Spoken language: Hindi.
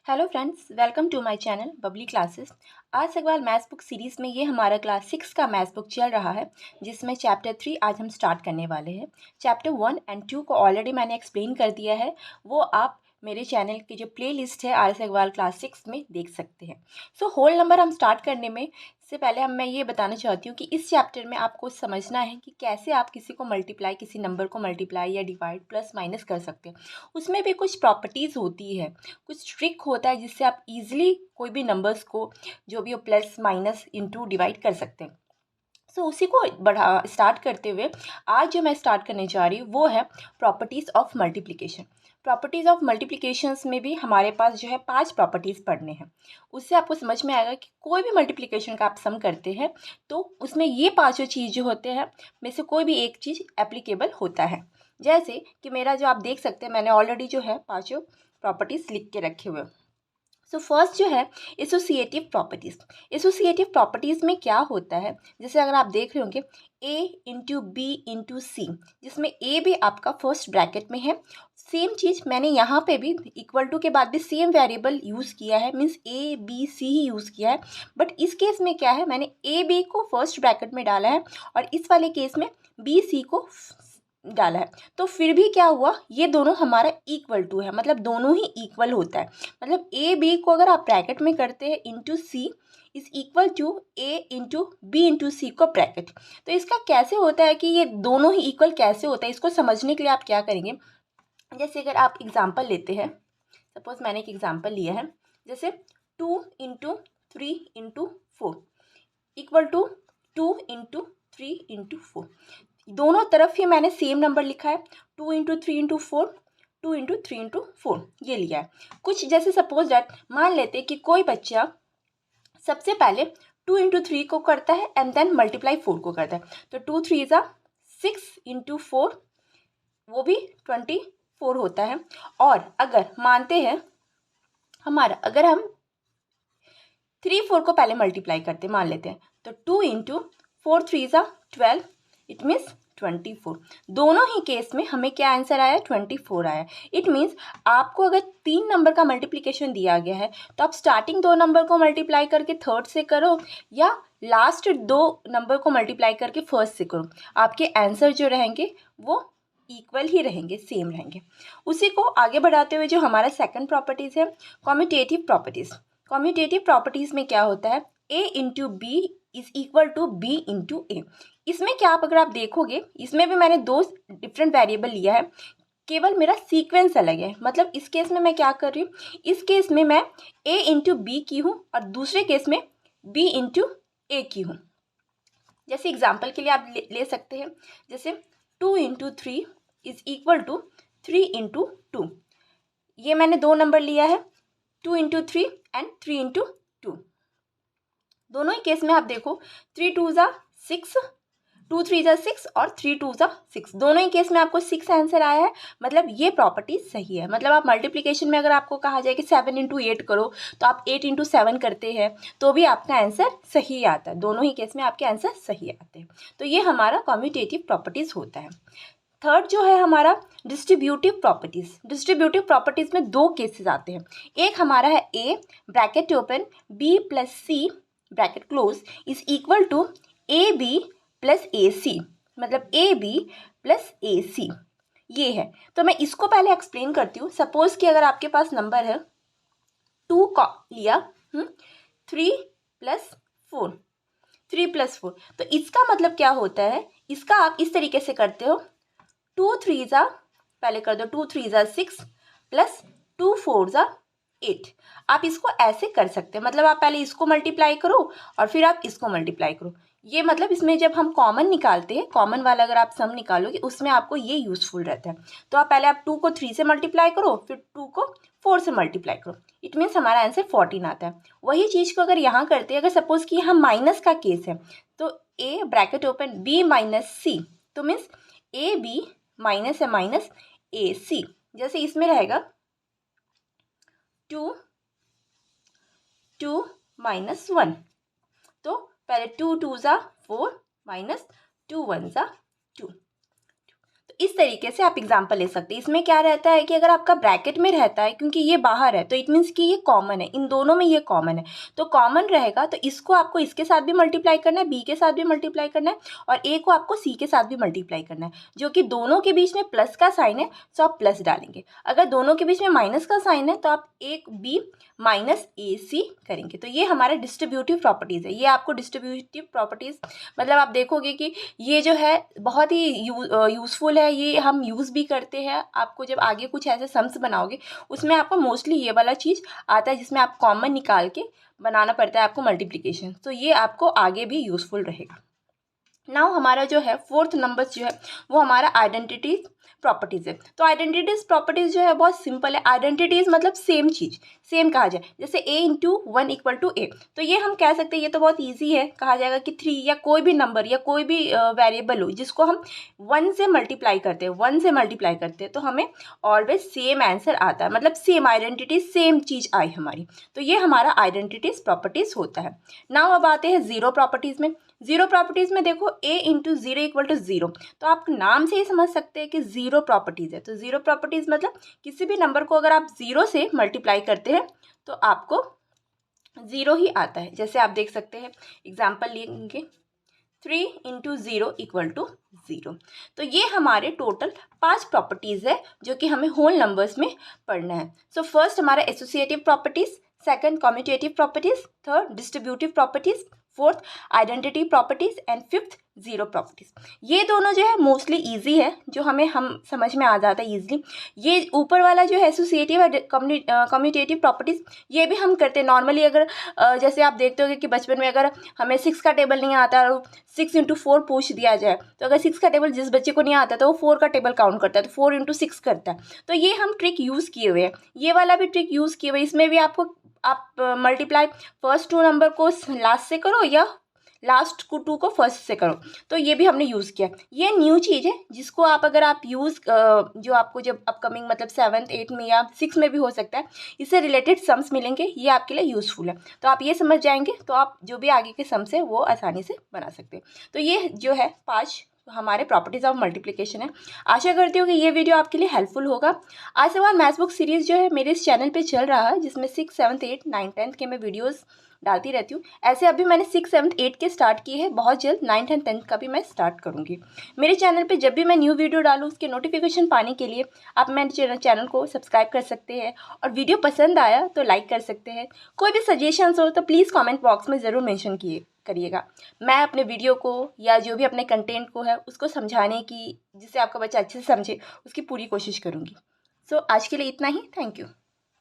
Hello friends, welcome to my channel Babli classes. आज सवाल मैथ्स बुक सीरीज़ में ये हमारा क्लास 6 का मैथ्स बुक चल रहा है, जिसमें चैप्टर 3 आज हम स्टार्ट करने वाले हैं। चैप्टर 1 एंड 2 को ऑलरेडी मैंने एक्सप्लेन कर दिया है, वो आप मेरे चैनल की जो प्लेलिस्ट है आर अग्रवाल क्लास 6 में देख सकते हैं। सो होल नंबर हम स्टार्ट करने में से पहले मैं ये बताना चाहती हूँ कि इस चैप्टर में आपको समझना है कि कैसे आप किसी नंबर को मल्टीप्लाई या डिवाइड प्लस माइनस कर सकते हैं। उसमें भी कुछ प्रॉपर्टीज़ होती है, कुछ ट्रिक होता है जिससे आप इजीली कोई भी नंबर्स को जो भी हो प्लस माइनस इंटू डिवाइड कर सकते हैं। सो उसी को स्टार्ट करते हुए आज जो मैं स्टार्ट करने जा रही हूँ वो है properties of multiplication. Properties of multiplications में भी हमारे पास जो है 5 प्रॉपर्टीज़ पढ़ने हैं। उससे आपको समझ में आएगा कि कोई भी मल्टीप्लिकेशन का आप सम करते हैं तो उसमें ये पाँचों चीज़ जो होते हैं में से कोई भी एक चीज़ एप्लीकेबल होता है। जैसे कि मेरा जो आप देख सकते हैं, मैंने ऑलरेडी जो है पाँचों प्रॉपर्टीज़ लिख के रखे हुए। सो फर्स्ट जो है एसोसिएटिव प्रॉपर्टीज़। एसोसिएटिव प्रॉपर्टीज़ में क्या होता है, जैसे अगर आप देख रहे होंगे ए इंटू बी इंटू सी, जिसमें ए भी आपका फर्स्ट ब्रैकेट में है। सेम चीज़ मैंने यहाँ पे भी इक्वल टू के बाद भी सेम वेरिएबल यूज़ किया है, मीन्स ए बी सी ही यूज़ किया है। बट इस केस में क्या है, मैंने ए बी को फर्स्ट ब्रैकेट में डाला है और इस वाले केस में बी सी को डाला है। तो फिर भी क्या हुआ, ये दोनों हमारा इक्वल टू है, मतलब दोनों ही इक्वल होता है। मतलब ए बी को अगर आप ब्रैकेट में करते हैं into C is equal to A into B into C को ब्रैकेट। तो इसका कैसे होता है कि ये दोनों ही इक्वल कैसे होता है, इसको समझने के लिए आप क्या करेंगे। जैसे अगर आप एग्जाम्पल लेते हैं, सपोज मैंने एक एग्जाम्पल लिया है, जैसे 2 into 3 into 4 equal to 2 into 3 into 4। दोनों तरफ ही मैंने सेम नंबर लिखा है, 2 इंटू 3 इंटू 4, 2 इंटू 3 इंटू 4 ये लिया है। कुछ जैसे सपोज दैट मान लेते कि कोई बच्चा सबसे पहले 2 इंटू 3 को करता है एंड देन मल्टीप्लाई 4 को करता है, तो 2 3 ज़ा 6 इंटू 4 वो भी 24 होता है। और अगर मानते हैं अगर हम 3 4 को पहले मल्टीप्लाई करते मान लेते हैं, तो 2 इंटू 4 3 ज़ा 12 इट मीन्स 24। दोनों ही केस में हमें क्या आंसर आया, 24 आया। इट मीन्स आपको अगर 3 नंबर का मल्टीप्लिकेशन दिया गया है तो आप स्टार्टिंग 2 नंबर को मल्टीप्लाई करके थर्ड से करो या लास्ट 2 नंबर को मल्टीप्लाई करके फर्स्ट से करो, आपके आंसर जो रहेंगे वो इक्वल ही रहेंगे, सेम रहेंगे। उसी को आगे बढ़ाते हुए जो हमारा सेकंड प्रॉपर्टीज़ है कम्यूटेटिव प्रॉपर्टीज़। कम्यूटेटिव प्रॉपर्टीज़ में क्या होता है, A into B is equal to B into A. इसमें क्या अगर आप देखोगे, इसमें भी मैंने 2 डिफरेंट वेरिएबल लिया है, केवल मेरा सीक्वेंस अलग है। मतलब इस केस में मैं क्या कर रही हूँ, इस केस में मैं ए इंटू बी की हूँ और दूसरे केस में बी इंटू ए की हूँ। जैसे एग्जाम्पल के लिए आप ले सकते हैं, जैसे 2 into 3 is equal to 3 into 2। ये मैंने 2 नंबर लिया है, 2 इंटू 3 एंड 3 इंटू 2। दोनों ही केस में आप देखो 3 2 ज़ा 6, 2 3 ज़ा 6 और 3 2 ज़ा 6, दोनों ही केस में आपको 6 आंसर आया है। मतलब ये प्रॉपर्टी सही है। मतलब आप मल्टीप्लिकेशन में अगर आपको कहा जाए कि 7 इंटू 8 करो तो आप 8 इंटू 7 करते हैं तो भी आपका आंसर सही आता है। दोनों ही केस में आपके आंसर सही आते हैं। तो ये हमारा कम्यूटेटिव प्रॉपर्टीज़ होता है। थर्ड जो है हमारा डिस्ट्रीब्यूटिव प्रॉपर्टीज़। डिस्ट्रीब्यूटिव प्रॉपर्टीज़ में 2 केसेस आते हैं। एक हमारा है A bracket open B plus C bracket close is equal to A B plus A C, मतलब ए बी प्लस ए सी ये है। तो मैं इसको पहले एक्सप्लेन करती हूँ। सपोज कि अगर आपके पास नंबर है 2 का लिया 3 प्लस 4, 3 प्लस 4, तो इसका मतलब क्या होता है, इसका आप इस तरीके से करते हो 2 3 ज़ा पहले कर दो 2 3 ज़ा 6 प्लस 2 4 ज़ा 8। आप इसको ऐसे कर सकते हैं, मतलब आप पहले इसको मल्टीप्लाई करो और फिर आप इसको मल्टीप्लाई करो। ये मतलब इसमें जब हम कॉमन निकालते हैं, कॉमन वाला अगर आप सम निकालोगे उसमें आपको ये यूज़फुल रहता है। तो आप पहले 2 को 3 से मल्टीप्लाई करो, फिर 2 को 4 से मल्टीप्लाई करो, इट मीन्स हमारा आंसर 14 आता है। वही चीज़ को अगर यहाँ करते हैं, अगर सपोज कि यहाँ माइनस का केस है, तो ए ब्रैकेट ओपन बी माइनस सी, तो मीन्स ए बी माइनस है माइनस ए सी। जैसे इसमें रहेगा 2 2 माइनस 1, तो पहले 2 2 ज़ा 4 माइनस 2 1 ज़ा 2। तो इस तरीके से आप एग्जाम्पल ले सकते हैं। इसमें क्या रहता है कि अगर आपका ब्रैकेट में रहता है, क्योंकि ये बाहर है तो इट मीन्स कि ये कॉमन है, इन दोनों में ये कॉमन है, तो कॉमन रहेगा तो इसको आपको इसके साथ भी मल्टीप्लाई करना है, बी के साथ भी मल्टीप्लाई करना है, और ए को आपको सी के साथ भी मल्टीप्लाई करना है, जो कि दोनों के बीच में प्लस का साइन है तो आप प्लस डालेंगे। अगर दोनों के बीच में माइनस का साइन है तो आप एक बी माइनस ए सी करेंगे। तो ये हमारा डिस्ट्रीब्यूटिव प्रॉपर्टीज़ है। ये आपको डिस्ट्रीब्यूटिव प्रॉपर्टीज़ मतलब आप देखोगे कि ये जो है बहुत ही यूज़फुल है, ये हम यूज़ भी करते हैं। आपको जब आगे कुछ ऐसे सम्स बनाओगे उसमें आपको मोस्टली ये वाला चीज़ आता है जिसमें आप कॉमन निकाल के बनाना पड़ता है आपको मल्टीप्लिकेशन, तो ये आपको आगे भी यूज़फुल रहेगा। नाउ हमारा जो है फोर्थ नंबर जो है वो हमारा आइडेंटिटी प्रॉपर्टीज़ है। तो आइडेंटिटीज प्रॉपर्टीज़ जो है बहुत सिंपल है। आइडेंटिटीज़ मतलब सेम चीज़, सेम कहा जाए, जैसे a इंटू 1 इक्वल टू ए, तो ये हम कह सकते हैं, ये तो बहुत इजी है, कहा जाएगा कि 3 या कोई भी नंबर या कोई भी वेरिएबल हो जिसको हम 1 से मल्टीप्लाई करते हैं, 1 से मल्टीप्लाई करते हैं तो हमें ऑलवेज सेम आंसर आता है, मतलब सेम आइडेंटिटी, सेम चीज़ आई हमारी, तो ये हमारा आइडेंटिटीज प्रॉपर्टीज़ होता है। नाउ अब आते हैं जीरो प्रॉपर्टीज़ में। जीरो प्रॉपर्टीज़ में देखो a into zero equal to zero, तो आप नाम से ही समझ सकते हैं कि जीरो प्रॉपर्टीज़ है। तो जीरो प्रॉपर्टीज़ मतलब किसी भी नंबर को अगर आप जीरो से मल्टीप्लाई करते हैं तो आपको ज़ीरो ही आता है। जैसे आप देख सकते हैं एग्जाम्पल लेंगे 3 into zero equal to zero. तो ये हमारे टोटल 5 प्रॉपर्टीज़ है जो कि हमें होल नंबर्स में पढ़ना है। सो फर्स्ट हमारा associative properties, second commutative properties, third distributive properties, fourth identity properties and fifth zero properties. ये दोनों जो है मोस्टली इजी है, जो हम समझ में आ जाता है ईजिली। ये ऊपर वाला जो है एसोसिएटिव है कम्यूटेटिव प्रॉपर्टीज़, ये भी हम करते हैं नॉर्मली। अगर जैसे आप देखते होगे कि बचपन में अगर हमें 6 का टेबल नहीं आता और 6 इंटू 4 पूछ दिया जाए, तो अगर 6 का टेबल जिस बच्चे को नहीं आता तो वो 4 का टेबल काउंट करता है, तो 4 इंटू 6 करता है। तो ये हम ट्रिक यूज़ किए हुए हैं, ये वाला भी ट्रिक यूज़ किए हुए। इसमें भी आप मल्टीप्लाई फर्स्ट 2 नंबर को लास्ट से करो या लास्ट को 2 को फर्स्ट से करो, तो ये भी हमने यूज़ किया। ये न्यू चीज़ है जिसको आप अगर आप यूज़ जो आपको जब अपकमिंग मतलब 7th 8th में या 6 में भी हो सकता है, इससे रिलेटेड सम्स मिलेंगे, ये आपके लिए यूज़फुल है। तो आप ये समझ जाएंगे तो आप जो भी आगे के सम्स है वो आसानी से बना सकते हैं। तो ये जो है 5 हमारे प्रॉपर्टीज़ ऑफ मल्टीप्लिकेशन है। आशा करती हूँ कि ये वीडियो आपके लिए हेल्पफुल होगा। आज से बाद मैथ्स बुक सीरीज़ जो है मेरे इस चैनल पे चल रहा है, जिसमें 6, 7, 8, 9, 10 के मैं वीडियोस डालती रहती हूँ। ऐसे अभी मैंने 6, 7, 8 के स्टार्ट किए हैं, बहुत जल्द 9 एंड 10 का भी मैं स्टार्ट करूँगी। मेरे चैनल पे जब भी मैं न्यू वीडियो डालूँ उसके नोटिफिकेशन पाने के लिए आप मेरे चैनल को सब्सक्राइब कर सकते हैं, और वीडियो पसंद आया तो लाइक कर सकते हैं। कोई भी सजेशंस हो तो प्लीज़ कॉमेंट बॉक्स में ज़रूर मैंशन करिएगा। मैं अपने वीडियो को या जो भी अपने कंटेंट को है उसको समझाने की, जिससे आपका बच्चा अच्छे से समझे, उसकी पूरी कोशिश करूँगी। सो आज के लिए इतना ही। Thank you.